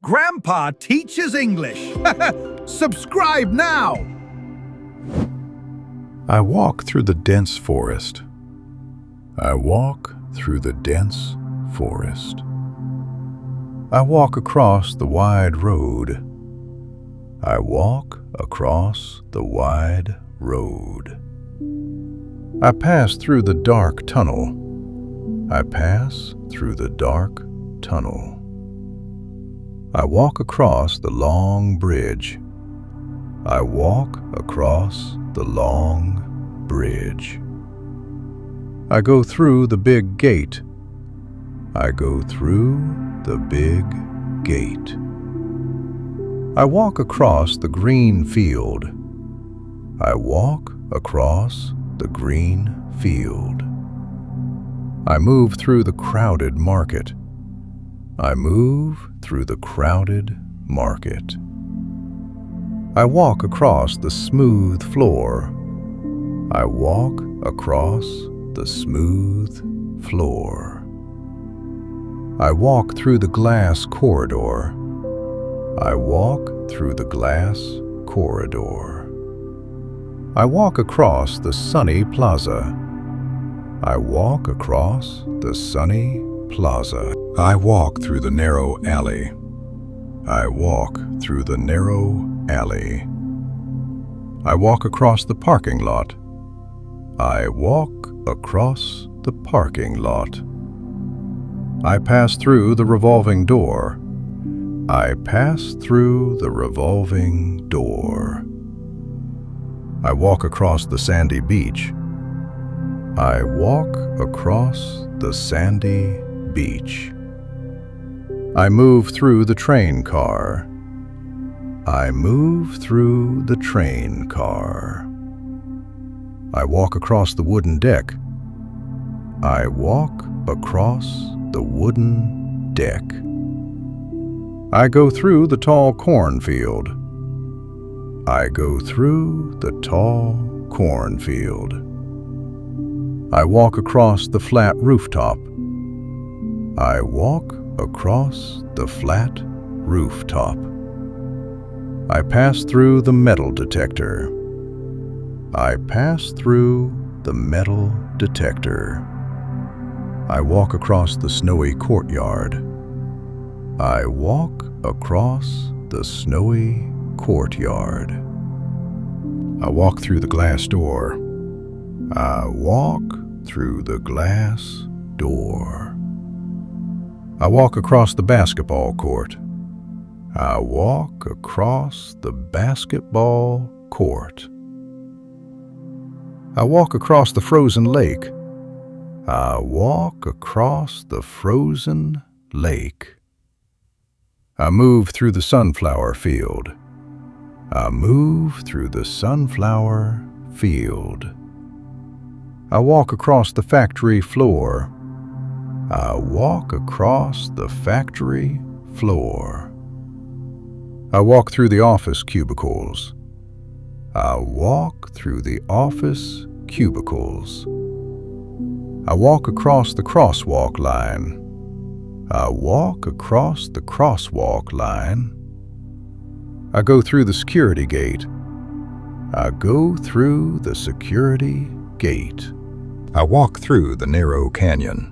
Grandpa teaches English. Subscribe now. I walk through the dense forest. I walk through the dense forest. I walk across the wide road. I walk across the wide road. I pass through the dark tunnel. I pass through the dark tunnel. I walk across the long bridge. I walk across the long bridge. I go through the big gate. I go through the big gate. I walk across the green field. I walk across the green field. I move through the crowded market. I move through the crowded market. I walk across the smooth floor. I walk across the smooth floor. I walk through the glass corridor. I walk through the glass corridor. I walk across the sunny plaza. I walk across the sunny plaza. I walk through the narrow alley. I walk through the narrow alley. I walk across the parking lot. I walk across the parking lot. I pass through the revolving door. I pass through the revolving door. I walk across the sandy beach. I walk across the sandy beach. I move through the train car. I move through the train car. I walk across the wooden deck. I walk across the wooden deck. I go through the tall cornfield. I go through the tall cornfield. I walk across the flat rooftop. I walk across the flat rooftop. I pass through the metal detector. I pass through the metal detector. I walk across the snowy courtyard. I walk across the snowy courtyard. I walk through the glass door. I walk through the glass door. I walk across the basketball court. I walk across the basketball court. I walk across the frozen lake. I walk across the frozen lake. I move through the sunflower field. I move through the sunflower field. I walk across the factory floor. I walk across the factory floor. I walk through the office cubicles. I walk through the office cubicles. I walk across the crosswalk line. I walk across the crosswalk line. I go through the security gate. I go through the security gate. I walk through the narrow canyon.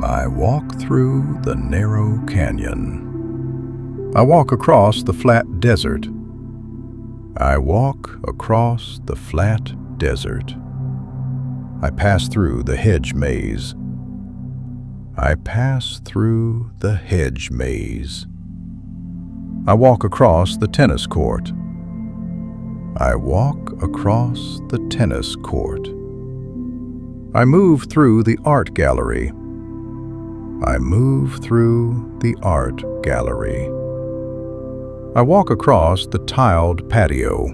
I walk through the narrow canyon. I walk across the flat desert. I walk across the flat desert. I pass through the hedge maze. I pass through the hedge maze. I walk across the tennis court. I walk across the tennis court. I move through the art gallery. I move through the art gallery. I walk across the tiled patio.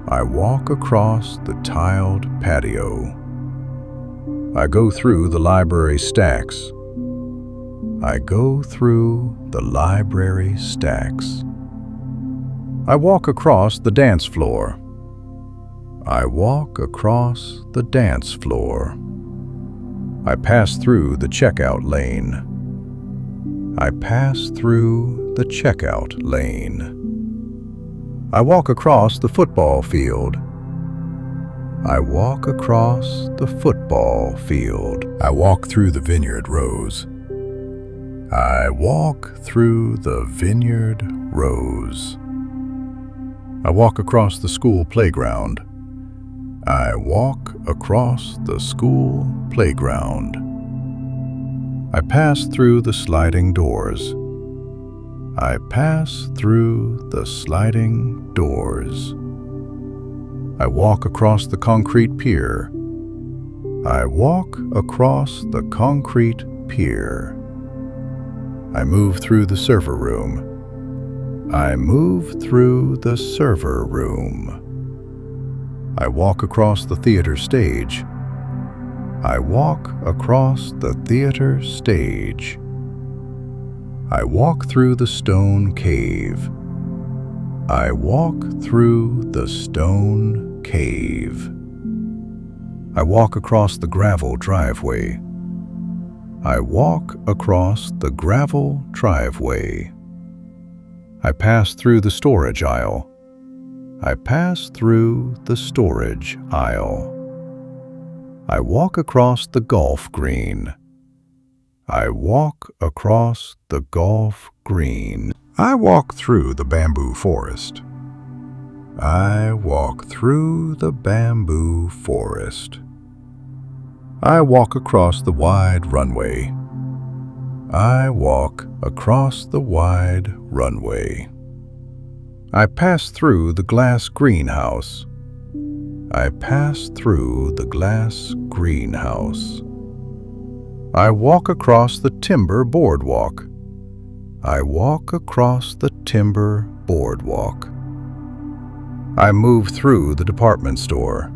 I walk across the tiled patio. I go through the library stacks. I go through the library stacks. I walk across the dance floor. I walk across the dance floor. I pass through the checkout lane. I pass through the checkout lane. I walk across the football field. I walk across the football field. I walk through the vineyard rows. I walk through the vineyard rows. I walk across the school playground. I walk across the school playground. I pass through the sliding doors. I pass through the sliding doors. I walk across the concrete pier. I walk across the concrete pier. I move through the server room. I move through the server room. I walk across the theater stage. I walk across the theater stage. I walk through the stone cave. I walk through the stone cave. I walk across the gravel driveway. I walk across the gravel driveway. I pass through the storage aisle. I pass through the storage aisle. I walk across the golf green. I walk across the golf green. I walk through the bamboo forest. I walk through the bamboo forest. I walk across the wide runway. I walk across the wide runway. I pass through the glass greenhouse. I pass through the glass greenhouse. I walk across the timber boardwalk. I walk across the timber boardwalk. I move through the department store.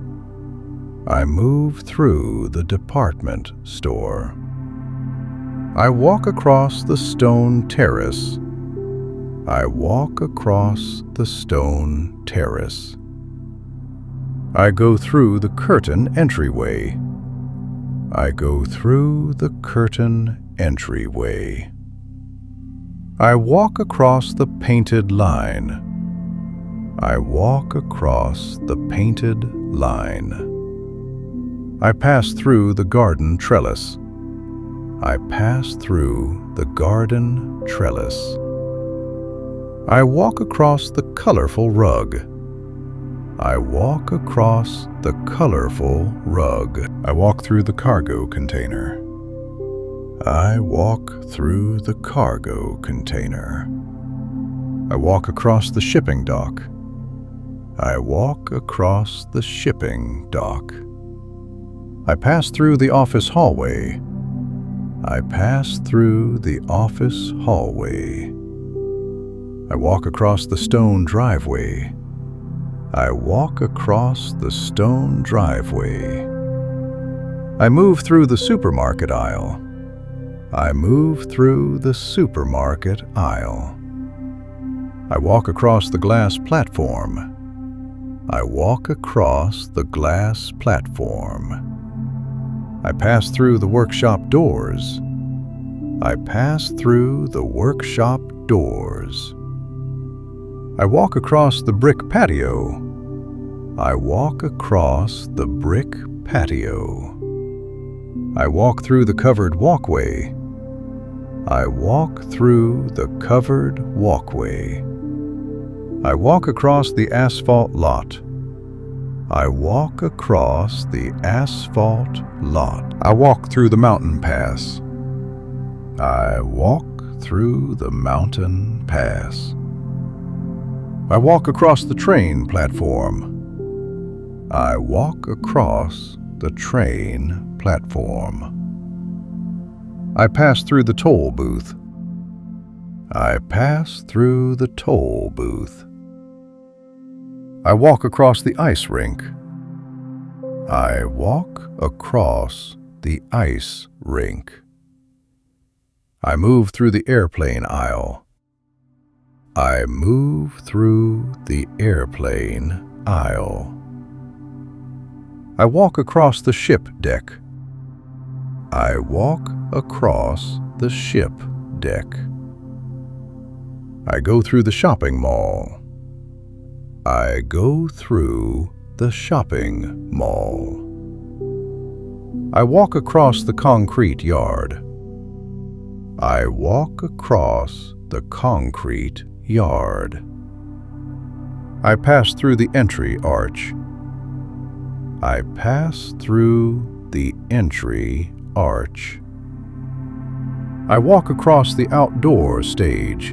I move through the department store. I walk across the stone terrace. I walk across the stone terrace. I go through the curtain entryway. I go through the curtain entryway. I walk across the painted line. I walk across the painted line. I pass through the garden trellis. I pass through the garden trellis. I walk across the colorful rug. I walk across the colorful rug. I walk through the cargo container. I walk through the cargo container. I walk across the shipping dock. I walk across the shipping dock. I pass through the office hallway. I pass through the office hallway. I walk across the stone driveway. I walk across the stone driveway. I move through the supermarket aisle. I move through the supermarket aisle. I walk across the glass platform. I walk across the glass platform. I pass through the workshop doors. I pass through the workshop doors. I walk across the brick patio. I walk across the brick patio. I walk through the covered walkway. I walk through the covered walkway. I walk across the asphalt lot. I walk across the asphalt lot. I walk through the mountain pass. I walk through the mountain pass. I walk across the train platform. I walk across the train platform. I pass through the toll booth. I pass through the toll booth. I walk across the ice rink. I walk across the ice rink. I move through the airplane aisle. I move through the airplane aisle. I walk across the ship deck. I walk across the ship deck. I go through the shopping mall. I go through the shopping mall. I walk across the concrete yard. I walk across the concrete yard. I pass through the entry arch. I pass through the entry arch. I walk across the outdoor stage.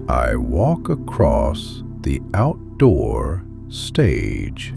I walk across the outdoor stage.